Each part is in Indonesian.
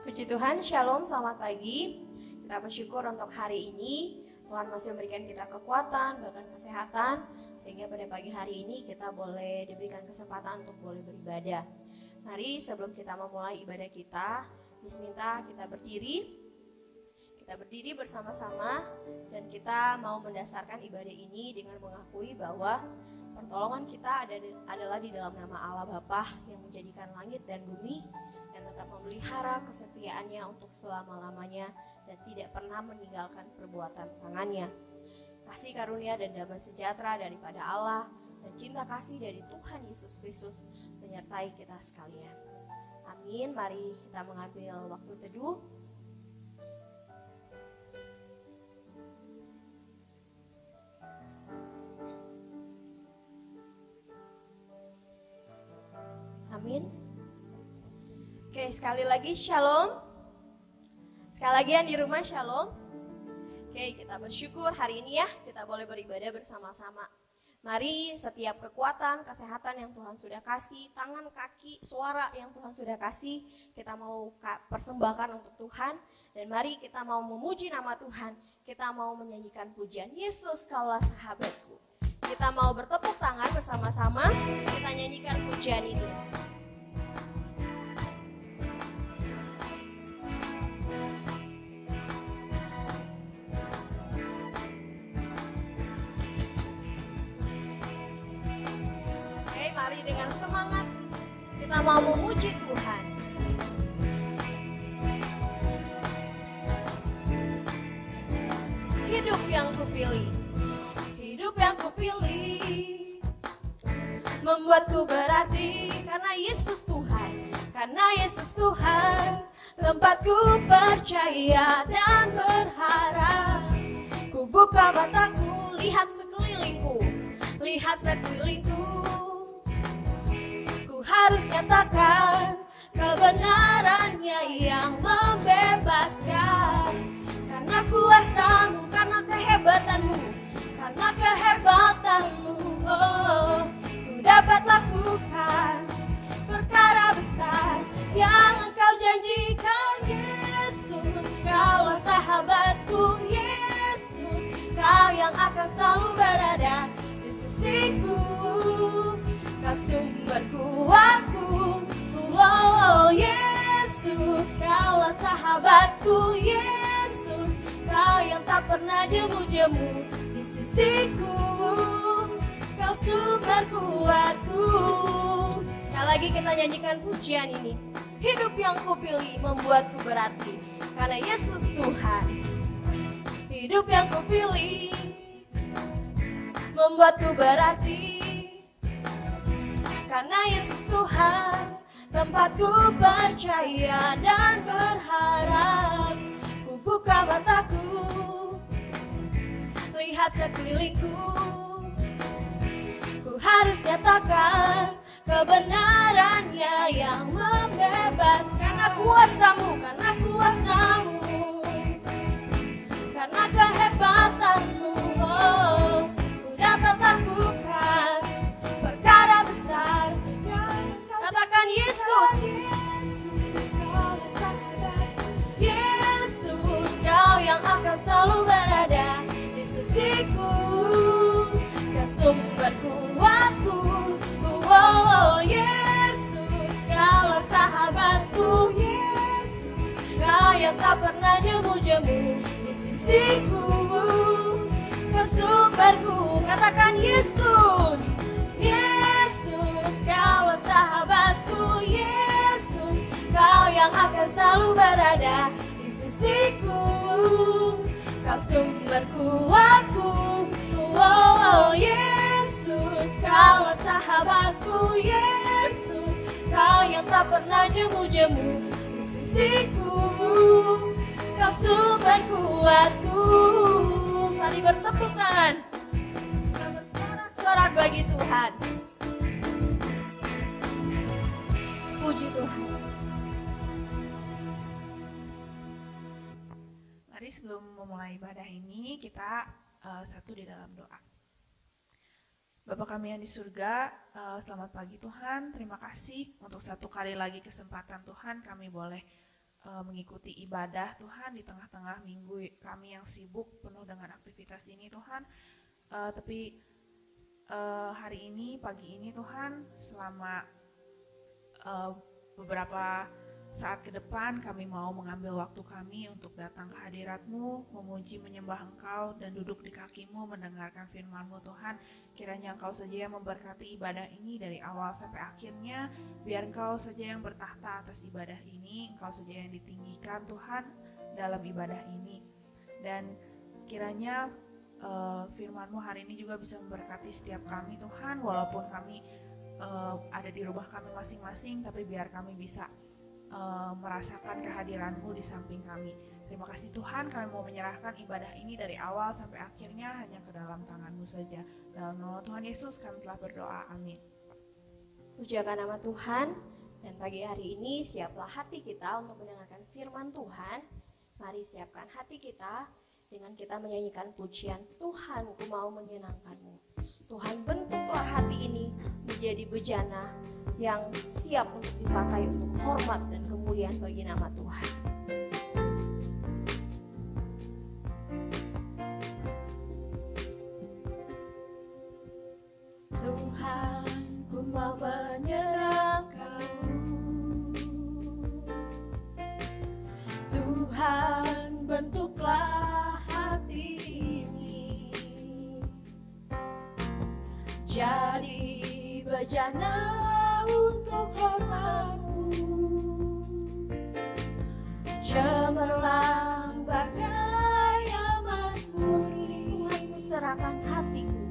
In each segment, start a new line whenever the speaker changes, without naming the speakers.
Puji Tuhan, Shalom, selamat pagi. Kita bersyukur untuk hari ini Tuhan masih memberikan kita kekuatan, bahkan kesehatan, sehingga pada pagi hari ini kita boleh diberikan kesempatan untuk boleh beribadah. Mari sebelum kita memulai ibadah kita, minta kita berdiri bersama-sama, dan kita mau mendasarkan ibadah ini dengan mengakui bahwa pertolongan kita adalah di dalam nama Allah Bapa yang menjadikan langit dan bumi, yang tetap memelihara kesetiaannya untuk selama-lamanya dan tidak pernah meninggalkan perbuatan tangannya. Kasih karunia dan damai sejahtera daripada Allah dan cinta kasih dari Tuhan Yesus Kristus menyertai kita sekalian. Amin. Mari kita mengambil waktu teduh. Amin. Oke, sekali lagi Shalom. Sekali lagi yang di rumah Shalom. Oke, kita bersyukur hari ini ya kita boleh beribadah bersama-sama. Mari setiap kekuatan, kesehatan yang Tuhan sudah kasih, tangan, kaki, suara yang Tuhan sudah kasih, kita mau persembahkan untuk Tuhan. Dan mari kita mau memuji nama Tuhan, kita mau menyanyikan pujian Yesus Kaulah Sahabatku. Kita mau bertepuk tangan bersama-sama, kita nyanyikan pujian ini. Mari dengan semangat kita mau memuji Tuhan. Hidup yang kupilih, hidup yang kupilih, membuatku berarti karena Yesus Tuhan, karena Yesus Tuhan, tempatku percaya dan berharap. Ku buka mataku, lihat sekelilingku, lihat sekelilingku. Harus nyatakan kebenarannya yang membebaskan. Karena kuasamu, karena kehebatanmu, karena kehebatanmu, oh, ku dapat lakukan perkara besar yang engkau janjikan. Yesus, kaulah sahabatku. Yesus, kau yang akan selalu berada di sisiku. Kau sumber kuatku, oh Yesus, kaulah sahabatku. Yesus, kau yang tak pernah jemu-jemu di sisiku. Kau sumber kuatku. Sekali lagi kita nyanyikan pujian ini. Hidup yang kupilih membuatku berarti karena Yesus Tuhan. Hidup yang kupilih membuatku berarti karena Yesus Tuhan, tempatku percaya dan berharap. Ku buka mataku, lihat sekelilingku. Ku harus nyatakan kebenarannya yang membebaskan. Karena kuasamu, karena kuasamu, karena kehebatanmu, oh, ku dapat lakukan perkara besar. Katakan Yesus. Yesus, kau yang akan selalu berada di sisiku. Kau sumber kuatku, oh Yesus, kaulah sahabatku. Kau yang tak pernah jemu-jemu di sisiku. Kau sumberku. Katakan Yesus. Yesus, kaulah sahabatku. Yesus, kau yang akan selalu berada di sisiku. Kau sumber kuatku, oh Yesus, kaulah sahabatku. Yesus, kau yang tak pernah jemu-jemu di sisiku. Kau sumber kuatku. Mari bertepuk tangan, bersorak bagi Tuhan. Puji Tuhan.
Mari sebelum memulai ibadah ini kita satu di dalam doa. Bapa kami yang di surga, selamat pagi Tuhan. Terima kasih untuk satu kali lagi kesempatan Tuhan kami boleh mengikuti ibadah Tuhan di tengah-tengah minggu kami yang sibuk penuh dengan aktivitas ini Tuhan. Tapi hari ini, pagi ini Tuhan, selama beberapa saat ke depan kami mau mengambil waktu kami untuk datang ke hadirat-Mu, memuji menyembah Engkau dan duduk di kaki-Mu mendengarkan firman-Mu Tuhan. Kiranya Engkau saja yang memberkati ibadah ini dari awal sampai akhirnya. Biar Engkau saja yang bertahta atas ibadah ini, Engkau saja yang ditinggikan Tuhan dalam ibadah ini. Dan kiranya firman-Mu hari ini juga bisa memberkati setiap kami Tuhan, walaupun kami ada di rumah kami masing-masing, tapi biar kami bisa merasakan kehadiran-Mu di samping kami. Terima kasih Tuhan, kami mau menyerahkan ibadah ini dari awal sampai akhirnya hanya ke dalam tangan-Mu saja. Dalam nama Tuhan Yesus kami telah berdoa, amin.
Pujakan nama Tuhan, dan pagi hari ini siaplah hati kita untuk mendengarkan firman Tuhan. Mari siapkan hati kita dengan kita menyanyikan pujian, Tuhan ku mau menyenangkan-Mu. Tuhan, bentuklah hati ini menjadi bejana yang siap untuk dipakai untuk hormat dan kemuliaan bagi nama Tuhan. Tuhan, ku mau menyerahkan-Mu. Tuhan, bentuklah hati ini jadi bejana untuk hormat-Mu, cemerlang bagai emas murni. Tuhan, ku serahkan hatiku.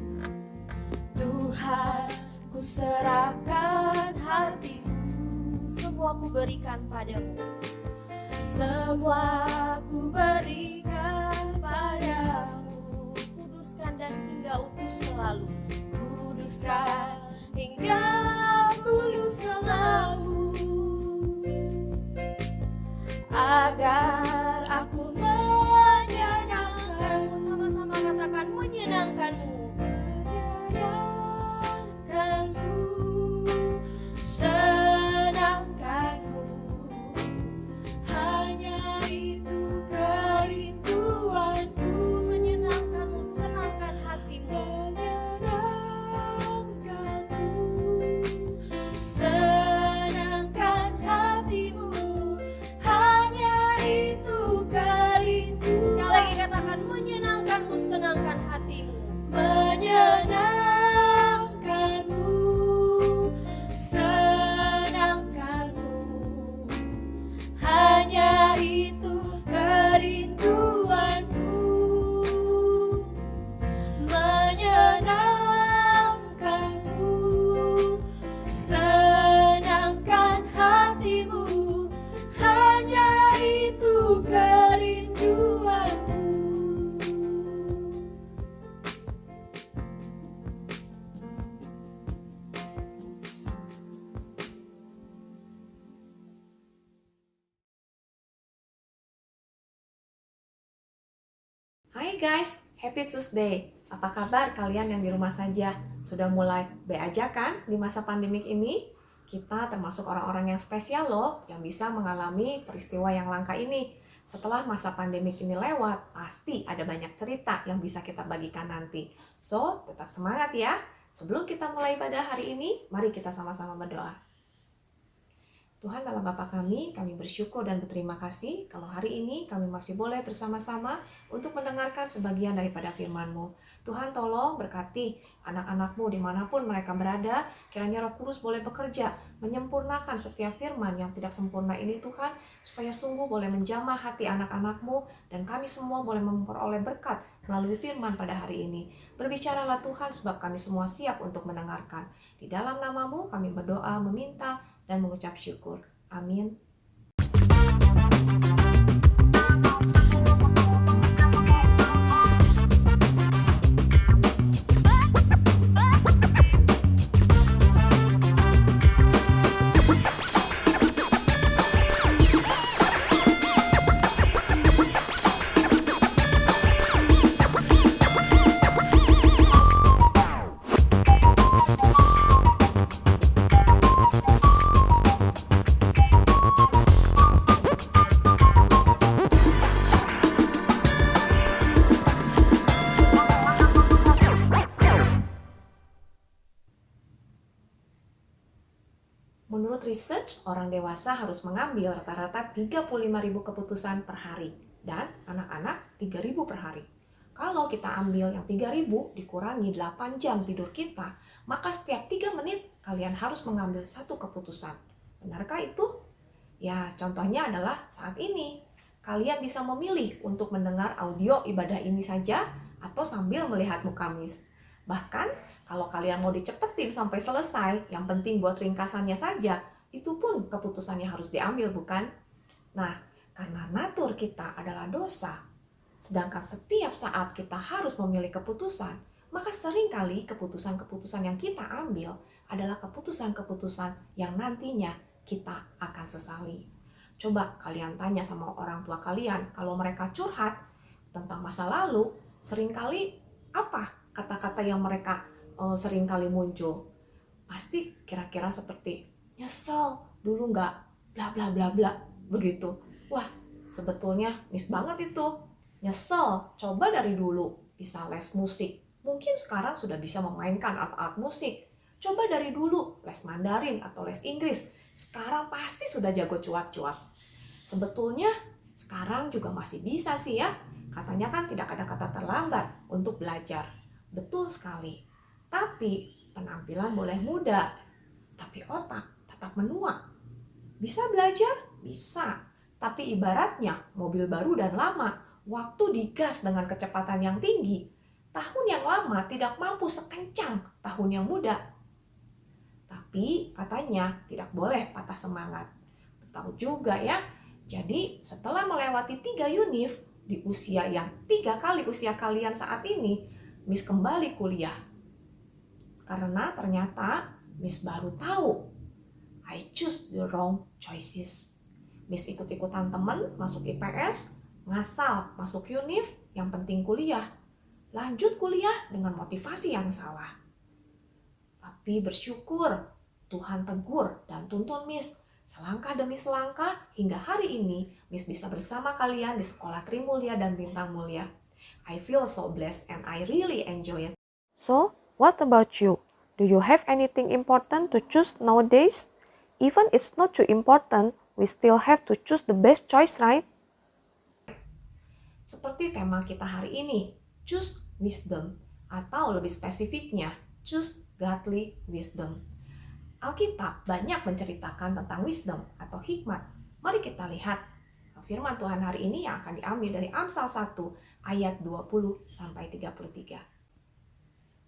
Tuhan, ku serahkan hatiku. Semua ku berikan padamu. Semua ku berikan padamu. Kuduskan dan hingga utus selalu. Kuduskan hingga kudus selalu, agar aku menyenangkan-Mu. Sama-sama katakan, menyenangkan-Mu. Menyenangkan-Mu, senangkan-Mu, hanya itu kerinduanku. Menyenangkan-Mu, senangkan hatimu. Senangkan hatimu, hanya itu kerinduan. Sekali lagi katakan, menyenangkan-Mu, senangkan hatimu. Menyenangkan-Mu, senangkan-Mu, hanya itu kerinduanku. Menyenangkan-Mu, senangkan hatimu, hanya itu kerinduanku.
Hai guys, happy Tuesday. Apa kabar kalian yang di rumah saja? Sudah mulai be aja kan di masa pandemik ini? Kita termasuk orang-orang yang spesial loh, yang bisa mengalami peristiwa yang langka ini. Setelah masa pandemik ini lewat, pasti ada banyak cerita yang bisa kita bagikan nanti. So, tetap semangat ya. Sebelum kita mulai ibadah hari ini, mari kita sama-sama berdoa. Tuhan dalam Bapa kami bersyukur dan berterima kasih kalau hari ini kami masih boleh bersama-sama untuk mendengarkan sebagian daripada firman-Mu. Tuhan tolong berkati anak-anak-Mu dimanapun mereka berada, kiranya Roh Kudus boleh bekerja, menyempurnakan setiap firman yang tidak sempurna ini Tuhan, supaya sungguh boleh menjamah hati anak-anak-Mu dan kami semua boleh memperoleh berkat melalui firman pada hari ini. Berbicaralah Tuhan sebab kami semua siap untuk mendengarkan. Di dalam nama-Mu kami berdoa, meminta, dan mengucap syukur. Amin. Menurut research, orang dewasa harus mengambil rata-rata 35.000 keputusan per hari dan anak-anak 3.000 per hari. Kalau kita ambil yang 3.000 dikurangi 8 jam tidur kita, maka setiap 3 menit kalian harus mengambil satu keputusan. Benarkah itu? Ya, contohnya adalah saat ini. Kalian bisa memilih untuk mendengar audio ibadah ini saja atau sambil melihat muka Miss. Bahkan kalau kalian mau dicepetin sampai selesai, yang penting buat ringkasannya saja, itu pun keputusannya harus diambil, bukan? Nah, karena natur kita adalah dosa, sedangkan setiap saat kita harus memilih keputusan, maka seringkali keputusan-keputusan yang kita ambil adalah keputusan-keputusan yang nantinya kita akan sesali. Coba kalian tanya sama orang tua kalian, kalau mereka curhat tentang masa lalu, seringkali apa kata-kata yang mereka seringkali muncul? Pasti kira-kira seperti nyesel dulu nggak bla bla bla bla begitu. Wah, sebetulnya miss banget itu. Nyesel, coba dari dulu bisa les musik. Mungkin sekarang sudah bisa memainkan alat-alat musik. Coba dari dulu les Mandarin atau les Inggris. Sekarang pasti sudah jago cuap-cuap. Sebetulnya sekarang juga masih bisa sih ya. Katanya kan tidak ada kata terlambat untuk belajar. Betul sekali. Tapi penampilan boleh muda, tapi otak tetap menua. Bisa belajar? Bisa. Tapi ibaratnya mobil baru dan lama, waktu digas dengan kecepatan yang tinggi, tahun yang lama tidak mampu sekencang tahun yang muda. Tapi katanya tidak boleh patah semangat. Tahu juga ya. Jadi setelah melewati 3 univ di usia yang 3 kali usia kalian saat ini, Miss kembali kuliah. Karena ternyata Miss baru tahu, I choose the wrong choices. Miss ikut-ikutan teman masuk IPS, ngasal masuk univ, yang penting kuliah. Lanjut kuliah dengan motivasi yang salah. Tapi bersyukur, Tuhan tegur dan tuntun Miss. Selangkah demi selangkah, hingga hari ini Miss bisa bersama kalian di Sekolah Trimulya dan Bintang Mulia. I feel so blessed and I really enjoy it.
So, what about you? Do you have anything important to choose nowadays? Even it's not too important, we still have to choose the best choice, right?
Seperti tema kita hari ini, choose wisdom, atau lebih spesifiknya, choose godly wisdom. Alkitab banyak menceritakan tentang wisdom atau hikmat. Mari kita lihat firman Tuhan hari ini yang akan diambil dari Amsal 1 ayat 20-33.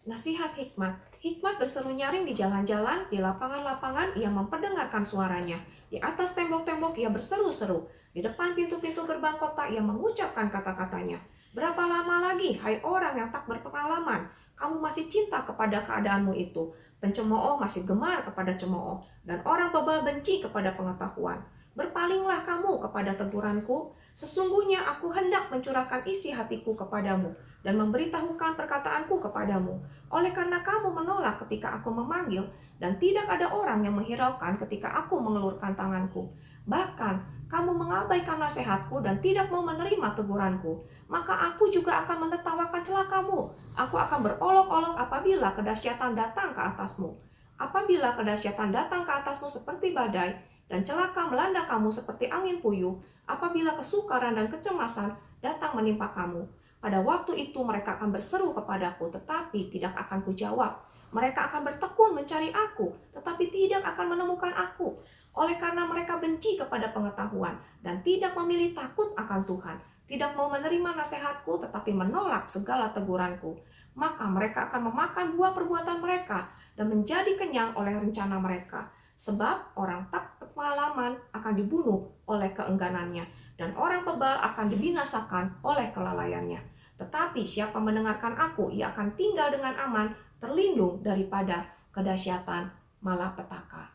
Nasihat hikmat. Hikmat berseru nyaring di jalan-jalan, di lapangan-lapangan ia memperdengarkan suaranya. Di atas tembok-tembok ia berseru-seru. Di depan pintu-pintu gerbang kota ia mengucapkan kata-katanya. Berapa lama lagi, hai orang yang tak berpengalaman, kamu masih cinta kepada keadaanmu itu? Pencemooh masih gemar kepada cemooh, dan orang bebal benci kepada pengetahuan. Berpalinglah kamu kepada teguranku. Sesungguhnya aku hendak mencurahkan isi hatiku kepadamu dan memberitahukan perkataanku kepadamu. Oleh karena kamu menolak ketika aku memanggil, dan tidak ada orang yang menghiraukan ketika aku mengelurkan tanganku. Bahkan kamu mengabaikan nasihatku dan tidak mau menerima teguranku, maka aku juga akan menertawakan celakamu. Aku akan berolok-olok apabila kedahsyatan datang ke atasmu. Apabila kedahsyatan datang ke atasmu seperti badai, dan celaka melanda kamu seperti angin puyuh, apabila kesukaran dan kecemasan datang menimpa kamu. Pada waktu itu mereka akan berseru kepadaku, tetapi tidak akan kujawab. Mereka akan bertekun mencari aku, tetapi tidak akan menemukan aku. Oleh karena mereka benci kepada pengetahuan dan tidak memilih takut akan Tuhan, tidak mau menerima nasihatku, tetapi menolak segala teguranku, maka mereka akan memakan buah perbuatan mereka dan menjadi kenyang oleh rencana mereka. Sebab orang tak berpengalaman akan dibunuh oleh keengganannya, dan orang bebal akan dibinasakan oleh kelalaiannya. Tetapi siapa mendengarkan aku, ia akan tinggal dengan aman, terlindung daripada kedahsyatan malapetaka.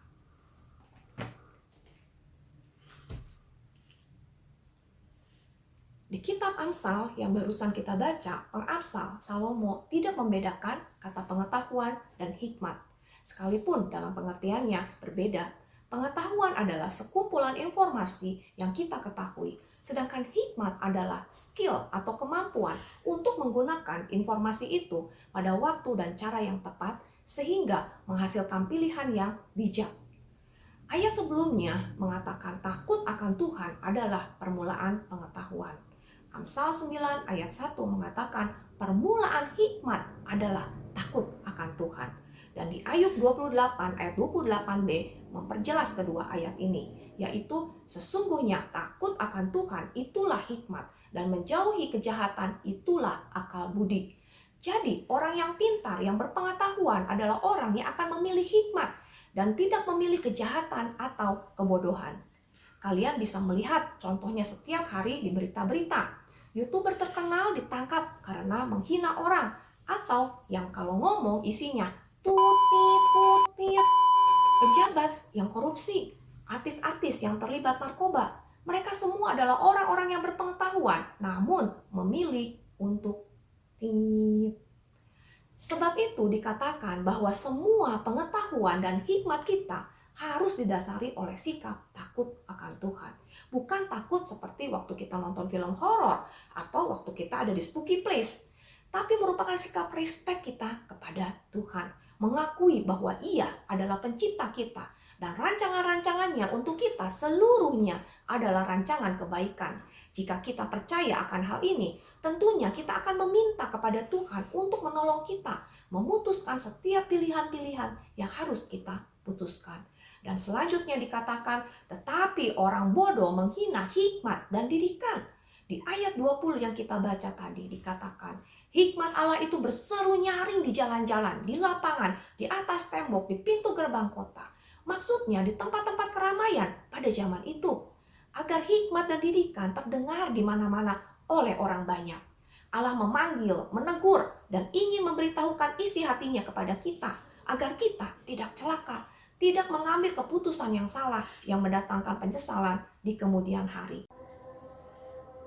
Di kitab Amsal yang barusan kita baca, pengamsal Salomo tidak membedakan kata pengetahuan dan hikmat. Sekalipun dalam pengertiannya berbeda. Pengetahuan adalah sekumpulan informasi yang kita ketahui, sedangkan hikmat adalah skill atau kemampuan untuk menggunakan informasi itu pada waktu dan cara yang tepat sehingga menghasilkan pilihan yang bijak. Ayat sebelumnya mengatakan takut akan Tuhan adalah permulaan pengetahuan. Amsal 9 ayat 1 mengatakan permulaan hikmat adalah takut akan Tuhan. Dan di Ayub 28 ayat 28b memperjelas kedua ayat ini, yaitu sesungguhnya takut akan Tuhan itulah hikmat dan menjauhi kejahatan itulah akal budi. Jadi orang yang pintar, yang berpengetahuan adalah orang yang akan memilih hikmat dan tidak memilih kejahatan atau kebodohan. Kalian bisa melihat contohnya setiap hari di berita-berita. YouTuber terkenal ditangkap karena menghina orang, atau yang kalau ngomong isinya tutit-tutit. Pejabat yang korupsi, artis-artis yang terlibat narkoba. Mereka semua adalah orang-orang yang berpengetahuan, namun memilih untuk tit. Sebab itu dikatakan bahwa semua pengetahuan dan hikmat kita harus didasari oleh sikap takut akan Tuhan. Bukan takut seperti waktu kita nonton film horor atau waktu kita ada di spooky place. Tapi merupakan sikap respect kita kepada Tuhan. Mengakui bahwa Ia adalah pencipta kita dan rancangan-rancangannya untuk kita seluruhnya adalah rancangan kebaikan. Jika kita percaya akan hal ini, tentunya kita akan meminta kepada Tuhan untuk menolong kita memutuskan setiap pilihan-pilihan yang harus kita putuskan. Dan selanjutnya dikatakan, tetapi orang bodoh menghina hikmat dan didikan. Di ayat 20 yang kita baca tadi dikatakan, hikmat Allah itu berseru nyaring di jalan-jalan, di lapangan, di atas tembok, di pintu gerbang kota. Maksudnya di tempat-tempat keramaian pada zaman itu, agar hikmat dan didikan terdengar di mana-mana oleh orang banyak. Allah memanggil, menegur, dan ingin memberitahukan isi hatinya kepada kita, agar kita tidak celaka, tidak mengambil keputusan yang salah yang mendatangkan penyesalan di kemudian hari.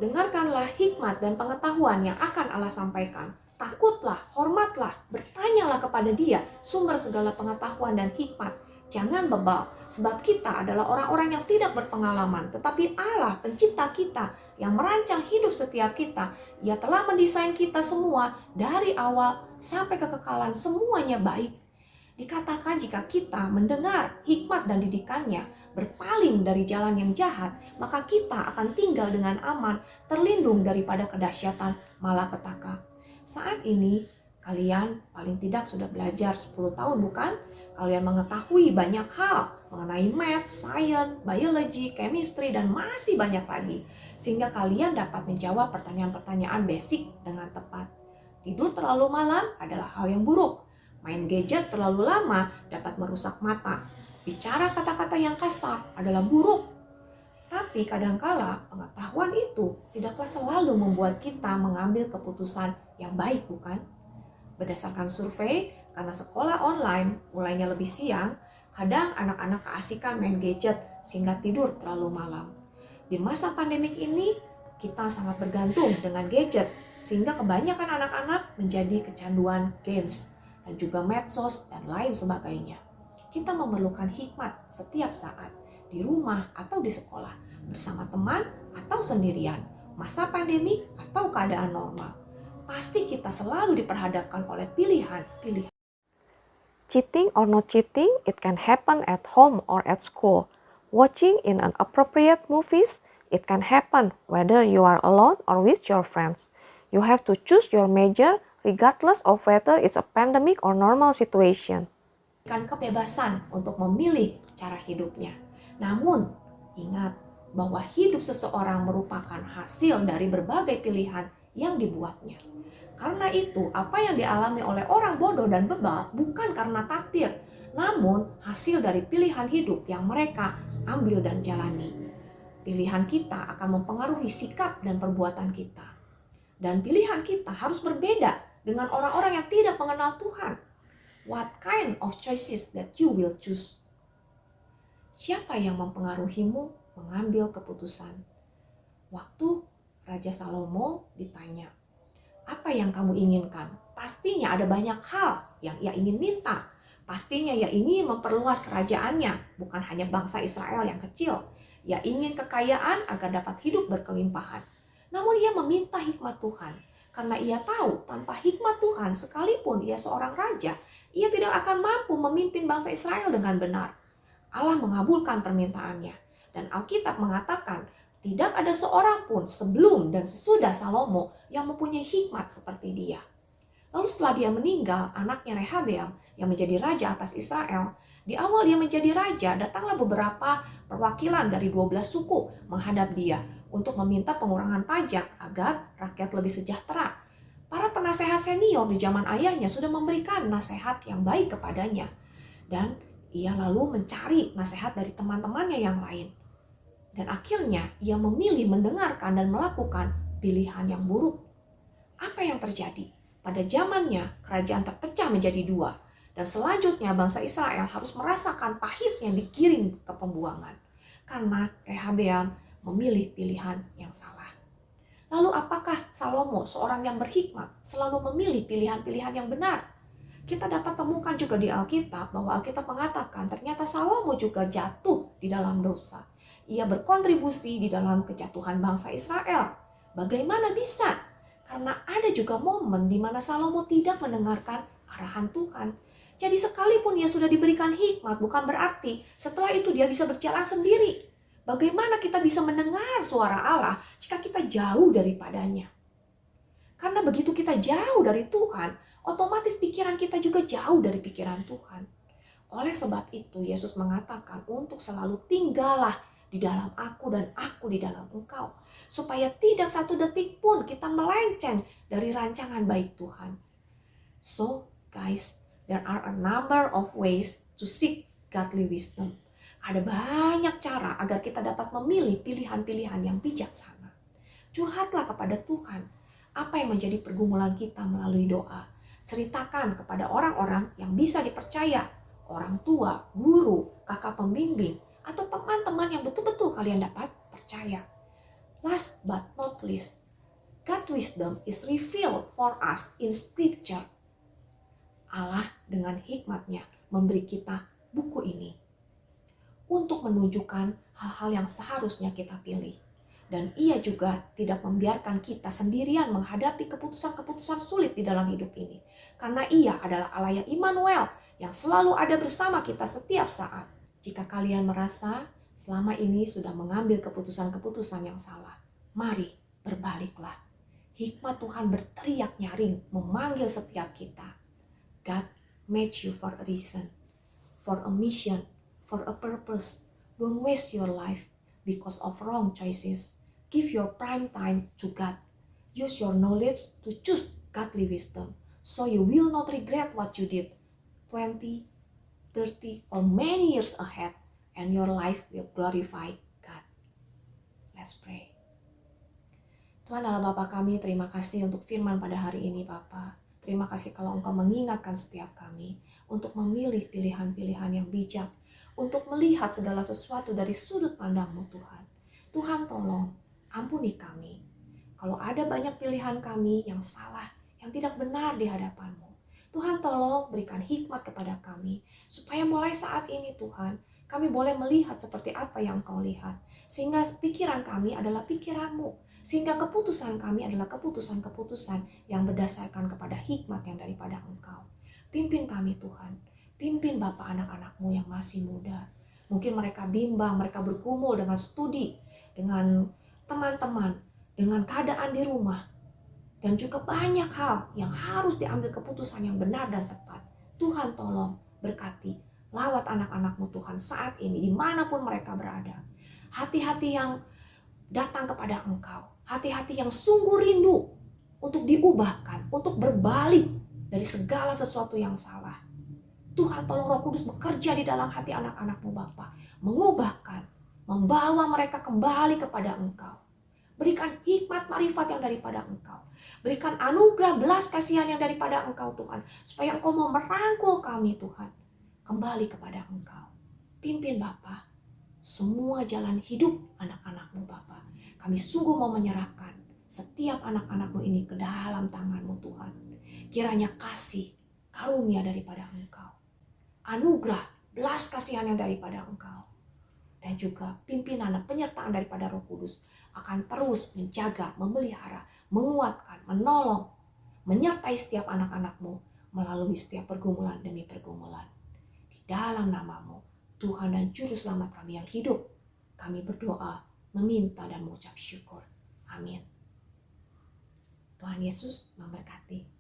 Dengarkanlah hikmat dan pengetahuan yang akan Allah sampaikan. Takutlah, hormatlah, bertanyalah kepada Dia, sumber segala pengetahuan dan hikmat. Jangan bebal, sebab kita adalah orang-orang yang tidak berpengalaman, tetapi Allah pencipta kita yang merancang hidup setiap kita. Ia telah mendesain kita semua dari awal sampai kekekalan, semuanya baik. Dikatakan jika kita mendengar hikmat dan didikannya, berpaling dari jalan yang jahat, maka kita akan tinggal dengan aman, terlindung daripada kedahsyatan malapetaka. Saat ini, kalian paling tidak sudah belajar 10 tahun bukan? Kalian mengetahui banyak hal mengenai math, science, biology, chemistry, dan masih banyak lagi. Sehingga kalian dapat menjawab pertanyaan-pertanyaan basic dengan tepat. Tidur terlalu malam adalah hal yang buruk. Main gadget terlalu lama dapat merusak mata. Bicara kata-kata yang kasar adalah buruk. Tapi kadangkala pengetahuan itu tidaklah selalu membuat kita mengambil keputusan yang baik, bukan? Berdasarkan survei, karena sekolah online mulainya lebih siang, kadang anak-anak keasikan main gadget sehingga tidur terlalu malam. Di masa pandemik ini, kita sangat bergantung dengan gadget, sehingga kebanyakan anak-anak menjadi kecanduan games, dan juga medsos dan lain sebagainya. Kita memerlukan hikmat setiap saat, di rumah atau di sekolah, bersama teman atau sendirian, masa pandemik atau keadaan normal. Pasti kita selalu diperhadapkan oleh pilihan-pilihan.
Cheating or not cheating, it can happen at home or at school. Watching inappropriate movies, it can happen whether you are alone or with your friends. You have to choose your major regardless of whether it's a pandemic or normal situation.
Kebebasan untuk memilih cara hidupnya. Namun, ingat bahwa hidup seseorang merupakan hasil dari berbagai pilihan yang dibuatnya. Karena itu, apa yang dialami oleh orang bodoh dan bebal bukan karena takdir, namun hasil dari pilihan hidup yang mereka ambil dan jalani. Pilihan kita akan mempengaruhi sikap dan perbuatan kita. Dan pilihan kita harus berbeda dengan orang-orang yang tidak mengenal Tuhan. What kind of choices that you will choose? Siapa yang mempengaruhimu mengambil keputusan? Waktu Raja Salomo ditanya, apa yang kamu inginkan? Pastinya ada banyak hal yang ia ingin minta. Pastinya ia ingin memperluas kerajaannya, bukan hanya bangsa Israel yang kecil. Ia ingin kekayaan agar dapat hidup berkelimpahan. Namun ia meminta hikmat Tuhan, karena ia tahu tanpa hikmat Tuhan, sekalipun ia seorang raja, ia tidak akan mampu memimpin bangsa Israel dengan benar. Allah mengabulkan permintaannya. Dan Alkitab mengatakan, tidak ada seorang pun sebelum dan sesudah Salomo yang mempunyai hikmat seperti dia. Lalu setelah dia meninggal, anaknya Rehabeam yang menjadi raja atas Israel, di awal dia menjadi raja, datanglah beberapa perwakilan dari 12 suku menghadap dia untuk meminta pengurangan pajak agar rakyat lebih sejahtera. Para penasehat senior di zaman ayahnya sudah memberikan nasihat yang baik kepadanya. Dan ia lalu mencari nasihat dari teman-temannya yang lain. Dan akhirnya ia memilih mendengarkan dan melakukan pilihan yang buruk. Apa yang terjadi? Pada zamannya, kerajaan terpecah menjadi dua. Dan selanjutnya bangsa Israel harus merasakan pahitnya digiring ke pembuangan. Karena Rehabeam memilih pilihan yang salah. Lalu apakah Salomo, seorang yang berhikmat, selalu memilih pilihan-pilihan yang benar? Kita dapat temukan juga di Alkitab bahwa Alkitab mengatakan ternyata Salomo juga jatuh di dalam dosa. Ia berkontribusi di dalam kejatuhan bangsa Israel. Bagaimana bisa? Karena ada juga momen di mana Salomo tidak mendengarkan arahan Tuhan. Jadi sekalipun ia sudah diberikan hikmat, bukan berarti setelah itu dia bisa berjalan sendiri. Bagaimana kita bisa mendengar suara Allah jika kita jauh daripadanya? Karena begitu kita jauh dari Tuhan, otomatis pikiran kita juga jauh dari pikiran Tuhan. Oleh sebab itu, Yesus mengatakan untuk selalu tinggallah di dalam aku dan aku di dalam engkau. Supaya tidak satu detik pun kita melenceng dari rancangan baik Tuhan. So guys, there are a number of ways to seek godly wisdom. Ada banyak cara agar kita dapat memilih pilihan-pilihan yang bijaksana. Curhatlah kepada Tuhan apa yang menjadi pergumulan kita melalui doa. Ceritakan kepada orang-orang yang bisa dipercaya, orang tua, guru, kakak pembimbing, atau teman-teman yang betul-betul kalian dapat percaya. Last but not least, God's wisdom is revealed for us in scripture. Allah dengan hikmatnya memberi kita buku ini untuk menunjukkan hal-hal yang seharusnya kita pilih. Dan ia juga tidak membiarkan kita sendirian menghadapi keputusan-keputusan sulit di dalam hidup ini. Karena ia adalah Allah yang Immanuel yang selalu ada bersama kita setiap saat. Jika kalian merasa selama ini sudah mengambil keputusan-keputusan yang salah, mari berbaliklah. Hikmat Tuhan berteriak nyaring memanggil setiap kita. God made you for a reason, for a mission, for a purpose. Don't waste your life because of wrong choices. Give your prime time to God. Use your knowledge to choose godly wisdom, so you will not regret what you did 20, 30, or many years ahead, and your life will glorify God. Let's pray. Tuhan Allah Bapa kami, terima kasih untuk firman pada hari ini Bapa. Terima kasih kalau Engkau mengingatkan setiap kami untuk memilih pilihan-pilihan yang bijak, untuk melihat segala sesuatu dari sudut pandang-Mu Tuhan. Tuhan tolong, ampuni kami. Kalau ada banyak pilihan kami yang salah, yang tidak benar di hadapan-Mu, Tuhan tolong berikan hikmat kepada kami, supaya mulai saat ini Tuhan, kami boleh melihat seperti apa yang Engkau lihat. Sehingga pikiran kami adalah pikiran-Mu, sehingga keputusan kami adalah keputusan-keputusan yang berdasarkan kepada hikmat yang daripada Engkau. Pimpin kami Tuhan, pimpin Bapak anak-anak-Mu yang masih muda. Mungkin mereka bimbang, mereka bergumul dengan studi, dengan teman-teman, dengan keadaan di rumah. Dan juga banyak hal yang harus diambil keputusan yang benar dan tepat. Tuhan tolong berkati, lawat anak-anak-Mu Tuhan saat ini, dimanapun mereka berada. Hati-hati yang datang kepada Engkau, hati-hati yang sungguh rindu untuk diubahkan, untuk berbalik dari segala sesuatu yang salah. Tuhan tolong Roh Kudus bekerja di dalam hati anak-anak-Mu Bapa, mengubahkan, membawa mereka kembali kepada Engkau. Berikan hikmat marifat yang daripada Engkau. Berikan anugerah belas kasihan yang daripada Engkau Tuhan. Supaya Engkau mau merangkul kami Tuhan. Kembali kepada Engkau. Pimpin Bapa semua jalan hidup anak-anak-Mu Bapa. Kami sungguh mau menyerahkan setiap anak-anak-Mu ini ke dalam tangan-Mu Tuhan. Kiranya kasih, karunia daripada Engkau. Anugerah, belas kasihan yang daripada Engkau. Dan juga pimpinan dan penyertaan daripada Roh Kudus akan terus menjaga, memelihara, menguatkan, menolong, menyertai setiap anak-anak-Mu melalui setiap pergumulan demi pergumulan. Di dalam nama-Mu Tuhan dan Juru Selamat kami yang hidup. Kami berdoa, meminta dan mengucap syukur. Amin. Tuhan Yesus memberkati.